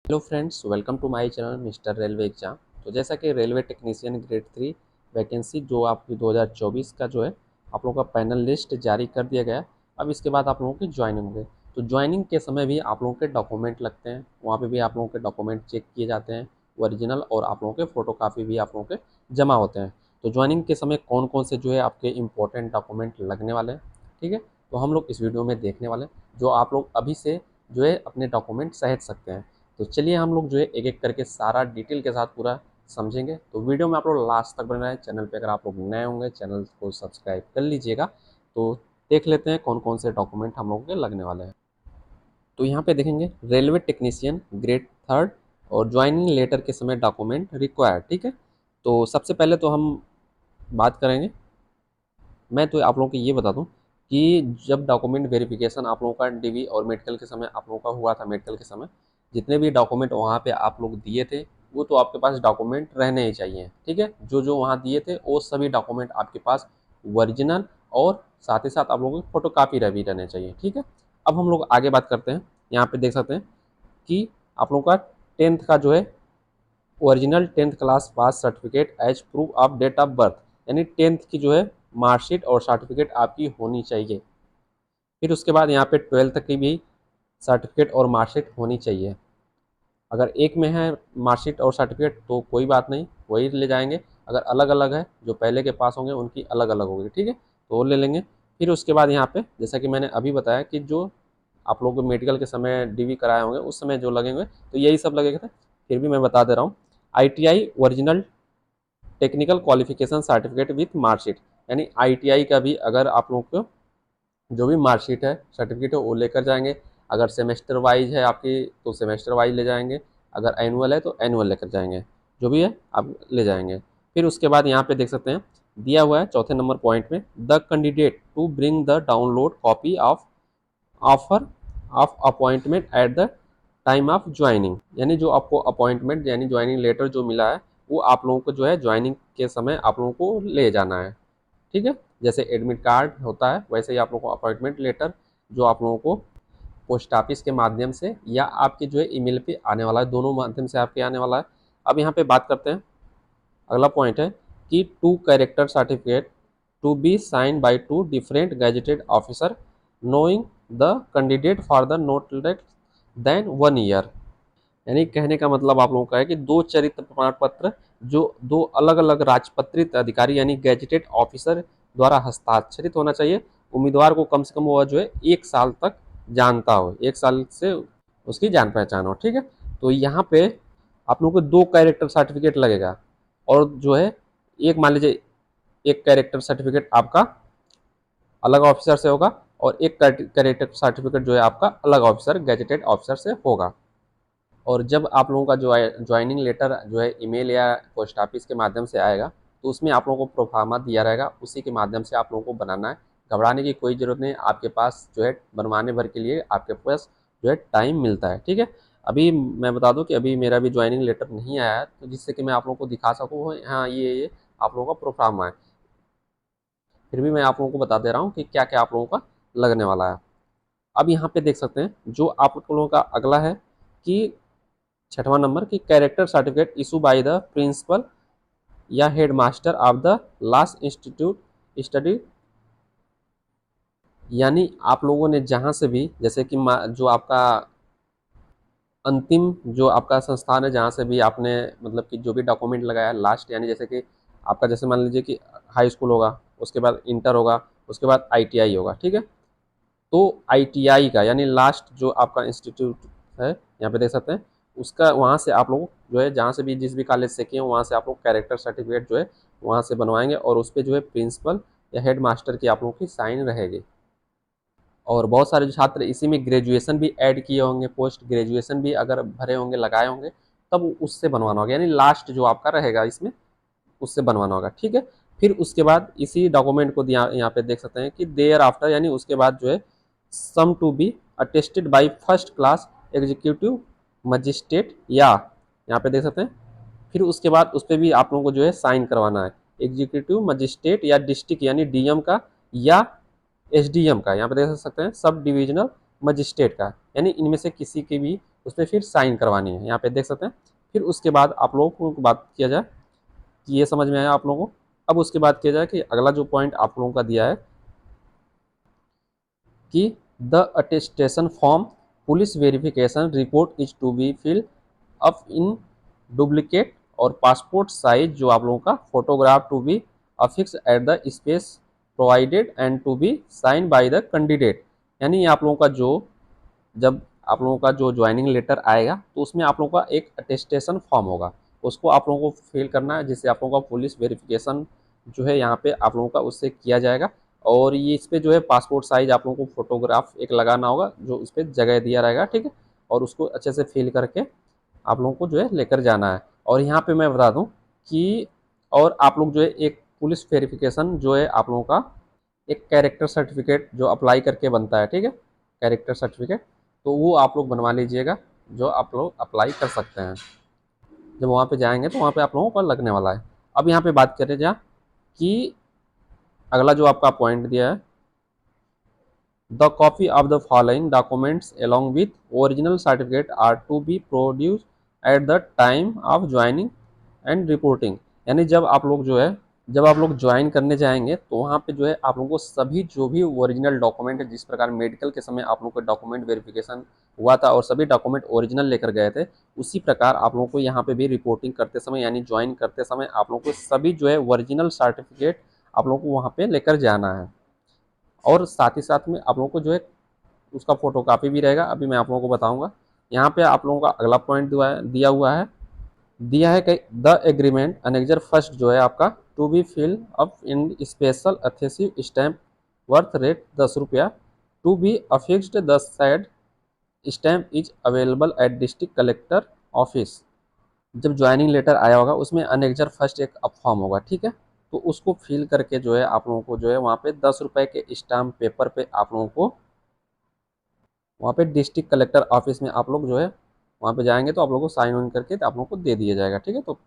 Hello friends, welcome to my channel mister railway exam. तो जैसा कि रेलवे टेक्नीशियन ग्रेड 3 वैकेंसी जो आपकी 2024 का जो है आप लोगों का पैनल लिस्ट जारी कर दिया गया। अब इसके बाद आप लोगों की ज्वाइनिंग होगी। तो ज्वाइनिंग के समय भी आप लोगों के डॉक्यूमेंट लगते हैं, वहाँ पे भी आप लोगों के डॉक्यूमेंट चेक किए जाते हैं ओरिजिनल, और आप लोगों के फ़ोटोकॉपी भी आप लोगों के जमा होते हैं। तो ज्वाइनिंग के समय कौन कौन से जो है आपके इंपॉर्टेंट डॉक्यूमेंट लगने वाले हैं, ठीक है, तो हम लोग इस वीडियो में देखने वाले हैं, जो आप लोग अभी से जो है अपने डॉक्यूमेंट सहेज सकते हैं। तो चलिए हम लोग जो है एक एक करके सारा डिटेल के साथ पूरा समझेंगे। तो वीडियो में आप लोग लास्ट तक बने रहें। चैनल पे अगर आप लोग नए होंगे चैनल को सब्सक्राइब कर लीजिएगा। तो देख लेते हैं कौन कौन से डॉक्यूमेंट हम लोगों के लगने वाले हैं। तो यहाँ पे देखेंगे रेलवे टेक्नीशियन ग्रेड 3 और ज्वाइनिंग लेटर के समय डॉक्यूमेंट रिक्वायर्ड, ठीक है। तो सबसे पहले तो हम बात करेंगे, मैं तो आप लोगों को ये बता दूं कि जब डॉक्यूमेंट वेरिफिकेशन आप लोगों का डीवी और मेडिकल के समय आप लोगों का हुआ था, मेडिकल के समय जितने भी डॉक्यूमेंट वहाँ पे आप लोग दिए थे वो तो आपके पास डॉक्यूमेंट रहने ही चाहिए, ठीक है। जो जो वहाँ दिए थे वो सभी डॉक्यूमेंट आपके पास ओरिजिनल और साथ ही साथ आप लोगों की फोटोकॉपी भी रहने चाहिए, ठीक है। अब हम लोग आगे बात करते हैं। यहाँ पे देख सकते हैं कि आप लोगों का 10th का जो है original 10th class pass certificate as proof of date of birth, यानी 10th की जो है मार्कशीट और सर्टिफिकेट आपकी होनी चाहिए। फिर उसके बाद यहाँ पे 12th की भी सर्टिफिकेट और मार्कशीट होनी चाहिए। अगर एक में है मार्कशीट और सर्टिफिकेट तो कोई बात नहीं, वही ले जाएंगे। अगर अलग अलग है, जो पहले के पास होंगे उनकी अलग अलग होगी, ठीक है, तो वो ले लेंगे। फिर उसके बाद यहाँ पे जैसा कि मैंने अभी बताया कि जो आप लोग मेडिकल के समय डीवी कराए होंगे उस समय जो लगेंगे तो यही सब लगेगा था। फिर भी मैं बता दे रहा हूँ, ITI original technical qualification certificate with marksheet, यानी ITI का भी अगर आप लोग को जो भी मार्कशीट है सर्टिफिकेट है वो लेकर जाएंगे। अगर सेमेस्टर वाइज है आपकी तो सेमेस्टर वाइज ले जाएंगे, अगर एनुअल है तो एनुअल लेकर जाएंगे, जो भी है आप ले जाएंगे। फिर उसके बाद यहाँ पे देख सकते हैं दिया हुआ है चौथे नंबर पॉइंट में, the candidate to bring the download copy of offer of appointment at the time of joining, यानी जो आपको अपॉइंटमेंट यानी ज्वाइनिंग लेटर जो मिला है वो आप लोगों को जो है ज्वाइनिंग के समय आप लोगों को ले जाना है, ठीक है। जैसे एडमिट कार्ड होता है वैसे ही आप लोगों को अपॉइंटमेंट लेटर जो आप लोगों को पोस्ट ऑफिस के माध्यम से या आपके जो है ईमेल पे आने वाला है, दोनों माध्यम से आपके आने वाला है। अब यहाँ पे बात करते हैं, अगला पॉइंट है कि 2 character certificate to be sign by 2 different gazetted officer knowing the candidate for the not less than 1 year, यानी कहने का मतलब आप लोगों का है कि 2 चरित्र प्रमाण पत्र जो 2 अलग अलग राजपत्रित अधिकारी यानी गैजेटेड ऑफिसर द्वारा हस्ताक्षरित होना चाहिए। उम्मीदवार को कम से कम वो जो है 1 साल तक जानता हो, 1 साल से उसकी जान पहचान हो, ठीक है। तो यहाँ पे आप लोगों को 2 कैरेक्टर सर्टिफिकेट लगेगा, और जो है एक मान लीजिए एक कैरेक्टर सर्टिफिकेट आपका अलग ऑफिसर से होगा और एक कैरेक्टर सर्टिफिकेट जो है आपका अलग ऑफिसर गैजेटेड ऑफिसर से होगा। और जब आप लोगों का जो है ज्वाइनिंग लेटर जो है ईमेल या पोस्ट ऑफिस के माध्यम से आएगा तो उसमें आप लोगों को प्रोफार्मा दिया रहेगा, उसी के माध्यम से आप लोगों को बनाना है। घबराने की कोई ज़रूरत नहीं, आपके पास जो है बनवाने भर के लिए आपके पास जो है टाइम मिलता है, ठीक है। अभी मैं बता दूं कि अभी मेरा भी ज्वाइनिंग लेटर नहीं आया है, तो जिससे कि मैं आप लोगों को दिखा सकूँ हाँ ये आप लोगों का प्रोफार्मा है। फिर भी मैं आप लोगों को बता दे रहा हूँ कि क्या क्या आप लोगों का लगने वाला है। अब यहाँ पे देख सकते हैं जो आप लोगों का अगला है कि 6वां नंबर की character certificate issue by the principal या head master of the last institute study, यानी आप लोगों ने जहाँ से भी जैसे कि जो आपका अंतिम जो आपका संस्थान है जहाँ से भी आपने मतलब कि जो भी डॉक्यूमेंट लगाया लास्ट, यानी जैसे कि आपका जैसे मान लीजिए कि हाई स्कूल होगा, उसके बाद इंटर होगा, उसके बाद ITI होगा, ठीक है। तो ITI का यानी लास्ट जो आपका इंस्टीट्यूट है यहाँ पे देख सकते हैं उसका, वहाँ से आप लोग जो है जहाँ से भी जिस भी कॉलेज से किए वहाँ से आप लोग कैरेक्टर सर्टिफिकेट जो है वहाँ से बनवाएंगे, और उस पर जो है प्रिंसिपल या हेड मास्टर की आप लोगों की साइन रहेगी। और बहुत सारे छात्र इसी में ग्रेजुएशन भी ऐड किए होंगे, पोस्ट ग्रेजुएशन भी अगर भरे होंगे लगाए होंगे तब उससे बनवाना होगा, यानी लास्ट जो आपका रहेगा इसमें उससे बनवाना होगा, ठीक है। फिर उसके बाद इसी डॉक्यूमेंट को यहाँ पे देख सकते हैं कि देयर आफ्टर, यानी उसके बाद जो है some to be attested by first class executive magistrate, या यहाँ पे देख सकते हैं फिर उसके बाद उस पर भी आप लोगों को जो है साइन करवाना है, एग्जीक्यूटिव मजिस्ट्रेट या डिस्ट्रिक्ट यानी DM का या SDM का, यहाँ पे देख सकते हैं सब डिविजनल मजिस्ट्रेट का, यानी इनमें से किसी की भी उस पर फिर साइन करवानी है, यहाँ पे देख सकते हैं। फिर उसके बाद आप लोगों को बात किया जाए कि ये समझ में आया आप लोगों को। अब उसके बाद किया जाए कि अगला जो पॉइंट आप लोगों का दिया है कि the attestation form police verification report is to be fill up in duplicate और पासपोर्ट साइज जो आप लोगों का photograph to be affix at the space provided and to be sign by the candidate. यानी आप लोगों का जो जब आप लोगों का जो ज्वाइनिंग लेटर आएगा तो उसमें आप लोगों का एक अटेस्टेशन फॉर्म होगा, उसको आप लोगों को फिल करना है, जिससे आप लोगों का पुलिस वेरिफिकेशन जो है यहाँ पे आप लोगों का उससे किया जाएगा। और ये इस पे जो है पासपोर्ट साइज आप लोगों को फोटोग्राफ एक लगाना होगा जो उस पर जगह दिया रहेगा, ठीक है। और उसको अच्छे से फिल करके आप लोगों को जो है लेकर जाना है। और यहाँ पे मैं बता दूँ कि और आप लोग जो है एक पुलिस वेरिफिकेशन जो है आप लोगों का एक कैरेक्टर सर्टिफिकेट जो अप्लाई करके बनता है, ठीक है, कैरेक्टर सर्टिफिकेट, तो वो आप लोग बनवा लीजिएगा, जो आप लोग अप्लाई कर सकते हैं। जब वहाँ पे जाएंगे तो वहाँ पे आप लोगों को लगने वाला है। अब यहाँ पे बात करें जा कि अगला जो आपका पॉइंट दिया है, the copy of the following documents along with original certificate are to be produced at the time of joining and reporting. यानी जब आप लोग ज्वाइन करने जाएंगे तो वहाँ पे जो है आप लोगों को सभी जो भी ओरिजिनल डॉक्यूमेंट है, जिस प्रकार मेडिकल के समय आप लोगों को डॉक्यूमेंट वेरिफिकेशन हुआ था और सभी डॉक्यूमेंट ओरिजिनल लेकर गए थे, उसी प्रकार आप लोगों को यहाँ पे भी रिपोर्टिंग करते समय यानी ज्वाइन करते समय आप लोगों को सभी जो है ओरिजिनल सर्टिफिकेट आप लोगों को वहाँ पे लेकर जाना है। और साथ ही साथ में आप लोगों को जो है उसका फोटोकॉपी भी रहेगा, अभी मैं आप लोगों को बताऊंगा। यहाँ पे आप लोगों का अगला पॉइंट दिया है कि द एग्रीमेंट अनेक्जर फर्स्ट जो है आपका to be fill up in special adhesive stamp worth rate 10 रुपया to be affixed the side stamp is available at district collector office. जब ज्वाइनिंग लेटर आया होगा उसमें अनेक्जर फर्स्ट एक अप फॉर्म होगा, ठीक है, तो उसको फिल करके जो है आप लोगों को जो है वहाँ पे 10 रुपये के स्टाम्प पेपर पे आप लोगों को वहाँ पे डिस्ट्रिक्ट कलेक्टर ऑफिस में आप लोग जो है वहाँ पे जाएंगे तो आप लोगों को साइन ऑन करके तो आप लोगों को दे दिया जाएगा, ठीक है। तो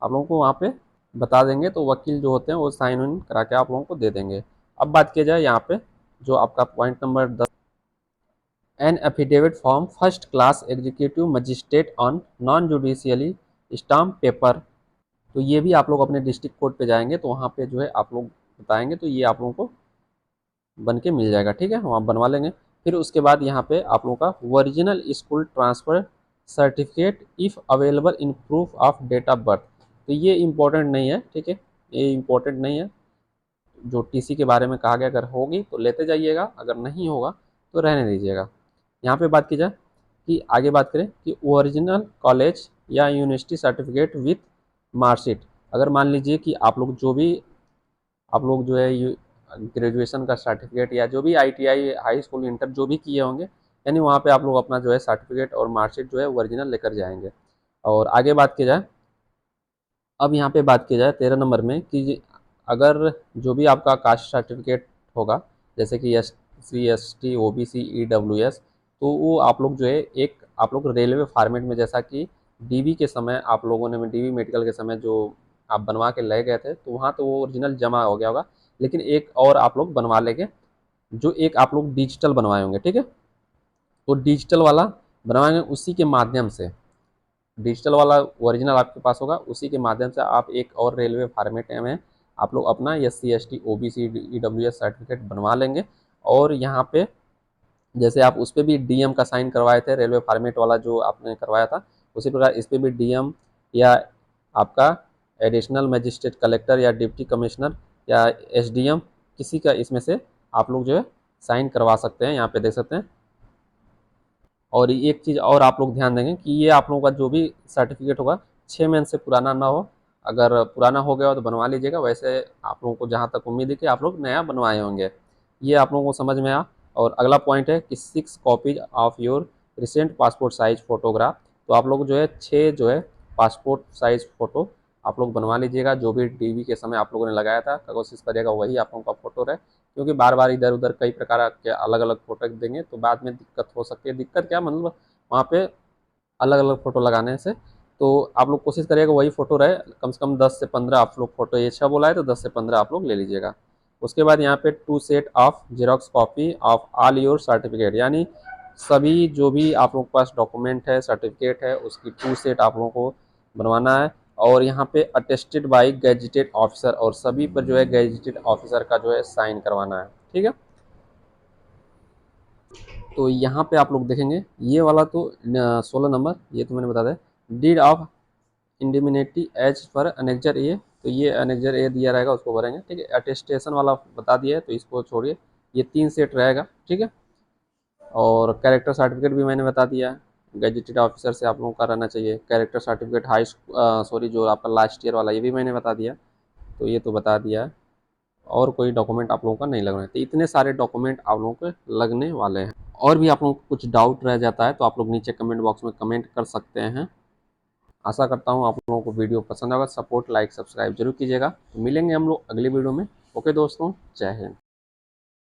आप लोगों को वहाँ पे बता देंगे तो वकील जो होते हैं वो साइन ऑन करा के आप लोगों को दे देंगे। अब बात किया जाए यहाँ पे जो आपका point number 10, an affidavit form first class executive magistrate on non judicially stamp paper. तो ये भी आप लोग अपने डिस्ट्रिक्ट कोर्ट पे जाएंगे तो वहाँ पे जो है आप लोग बताएंगे तो ये आप लोगों को बन के मिल जाएगा, ठीक है, वहाँ बनवा लेंगे। फिर उसके बाद यहाँ पे आप लोगों का original school transfer certificate if available in proof of date of birth. तो ये इम्पोर्टेंट नहीं है, ठीक है, ये इम्पोर्टेंट नहीं है। जो टीसी के बारे में कहा गया अगर होगी तो लेते जाइएगा, अगर नहीं होगा तो रहने दीजिएगा। यहाँ पे बात की जाए कि आगे बात करें कि ओरिजिनल कॉलेज या यूनिवर्सिटी सर्टिफिकेट विथ मार्कशीट। अगर मान लीजिए कि आप लोग जो है ग्रेजुएशन का सर्टिफिकेट या जो भी आईटीआई हाई स्कूल इंटर जो भी किए होंगे, यानी वहाँ पे आप लोग अपना जो है सर्टिफिकेट और मार्कशीट जो है ओरिजिनल लेकर जाएंगे। और आगे बात की जाए, अब यहाँ पे बात की जाए 13 नंबर में कि अगर जो भी आपका कास्ट सर्टिफिकेट होगा, जैसे कि SC ST OBC EWS, तो वो आप लोग जो है एक आप लोग रेलवे फॉर्मेट में, जैसा कि डीबी के समय आप लोगों ने डीबी मेडिकल के समय जो आप बनवा के ले गए थे तो वहाँ तो वो ओरिजिनल जमा हो गया होगा, लेकिन एक और आप लोग बनवा लेंगे, जो एक आप लोग डिजिटल बनवाए होंगे, ठीक है। तो डिजिटल वाला बनवाएंगे, उसी के माध्यम से डिजिटल वाला ओरिजिनल आपके पास होगा, उसी के माध्यम से आप एक और रेलवे फॉर्मेट में आप लोग अपना SC ST OBC EWS certificate बनवा लेंगे। और यहाँ पे जैसे आप उस पर भी डीएम का साइन करवाए थे, रेलवे फॉर्मेट वाला जो आपने करवाया था, उसी प्रकार इस पर भी डीएम या आपका एडिशनल मजिस्ट्रेट कलेक्टर या डिप्टी कमिश्नर या SDM किसी का इसमें से आप लोग जो है साइन करवा सकते हैं, यहाँ पे देख सकते हैं। और एक चीज़ और आप लोग ध्यान देंगे कि ये आप लोगों का जो भी सर्टिफिकेट होगा 6 महीने से पुराना ना हो, अगर पुराना हो गया हो तो बनवा लीजिएगा, वैसे आप लोगों को जहाँ तक उम्मीद है कि आप लोग नया बनवाए होंगे। ये आप लोगों को समझ में आया। और अगला पॉइंट है कि 6 copies of your recent passport size photograph. तो आप लोग जो है 6 जो है पासपोर्ट साइज फ़ोटो आप लोग बनवा लीजिएगा, जो भी डीवी के समय आप लोगों ने लगाया था, कोशिश करिएगा वही आप लोगों का फ़ोटो रहे, क्योंकि बार बार इधर उधर कई प्रकार के अलग अलग फ़ोटो देंगे तो बाद में दिक्कत हो सकती है। दिक्कत क्या मतलब, वहाँ पे अलग अलग फ़ोटो लगाने से, तो आप लोग कोशिश करिएगा वही फ़ोटो रहे, कम से कम 10 से 15 आप लोग फ़ोटो, ये 6 बोला है तो 10 से 15 आप लोग ले लीजिएगा, उसके बाद यहाँ पे 2 set of xerox copy of all your certificate, यानी सभी जो भी आप लोगों के पास डॉक्यूमेंट है, सर्टिफिकेट है, उसकी 2 सेट आप लोगों को बनवाना है। और यहाँ पे अटेस्टेड बाई गैजेटेड ऑफिसर, और सभी पर जो है गैजेटेड ऑफिसर का जो है साइन करवाना है। ठीक है, तो यहाँ पे आप लोग देखेंगे ये वाला तो 16 नंबर ये तो मैंने बता दिया। Deed of indemnity as per annexure A, तो ये अनेक्जर ए दिया रहेगा, उसको भरेंगे। ठीक है, अटेस्टेशन वाला बता दिया है तो इसको छोड़िए, ये 3 सेट रहेगा। ठीक है, और कैरेक्टर सर्टिफिकेट भी मैंने बता दिया है, गैजेटेड ऑफिसर से आप लोगों का रहना चाहिए। कैरेक्टर सर्टिफिकेट हाई सॉरी जो आपका लास्ट ईयर वाला ये भी मैंने बता दिया, तो ये तो बता दिया है। और कोई डॉक्यूमेंट आप लोगों का नहीं लगना है, तो इतने सारे डॉक्यूमेंट आप लोगों के लगने वाले हैं। और भी आप लोगों को कुछ डाउट रह जाता है तो आप लोग नीचे कमेंट बॉक्स में कमेंट कर सकते हैं। आशा करता हूँ आप लोगों को वीडियो पसंद आएगा। सपोर्ट लाइक सब्सक्राइब जरूर कीजिएगा। तो मिलेंगे हम लोग अगली वीडियो में। ओके दोस्तों, जय हिंद।